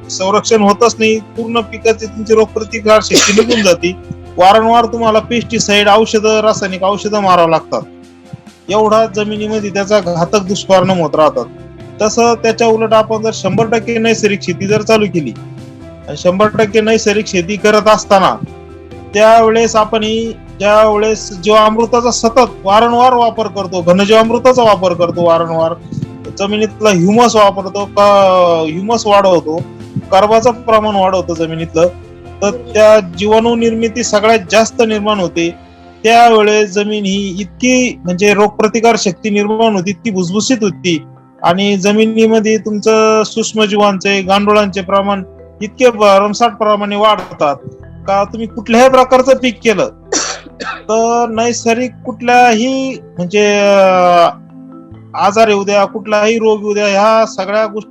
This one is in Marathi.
संरक्षण होतच नाही, पूर्ण पिकाची तुमची रोगप्रतिकार शक्ती निघून जाते. वारंवार तुम्हाला पेस्टिसाइड औषधं, रासायनिक औषधं मारावं लागतात. एवढा जमिनीमध्ये त्याचा घातक दुष्परिणाम होत राहतात. तसं त्याच्या उलट आपण जर 100% नैसर्गिक शेती जर चालू केली, 100% नैसर्गिक शेती करत असताना त्यावेळेस आपण ज्यावेळेस जीवामृताचा सतत वारंवार वापर करतो, घनजीवामृताचा वापर करतो, वारंवार जमिनीतला ह्युमस वापरतो, ह्युमस वाढवतो, कर्बाचं प्रमाण वाढवतो जमिनीतलं, तर त्या जीवाणू निर्मिती सगळ्यात जास्त निर्माण होते. त्यावेळेस जमीन ही इतकी म्हणजे रोगप्रतिकार शक्ती निर्माण होती, इतकी भुसभुशीत होती आणि जमिनीमध्ये तुमचं सूक्ष्मजीवांचे, गांडुळांचे प्रमाण इतके भरमसाठ प्रमाणे वाढतात का तुम्ही कुठल्याही प्रकारचं पीक केलं तर नैसर्गिक कुठल्याही म्हणजे आजार येऊ द्या, कुठलाही रोग येऊ द्या, ह्या सगळ्या गोष्टी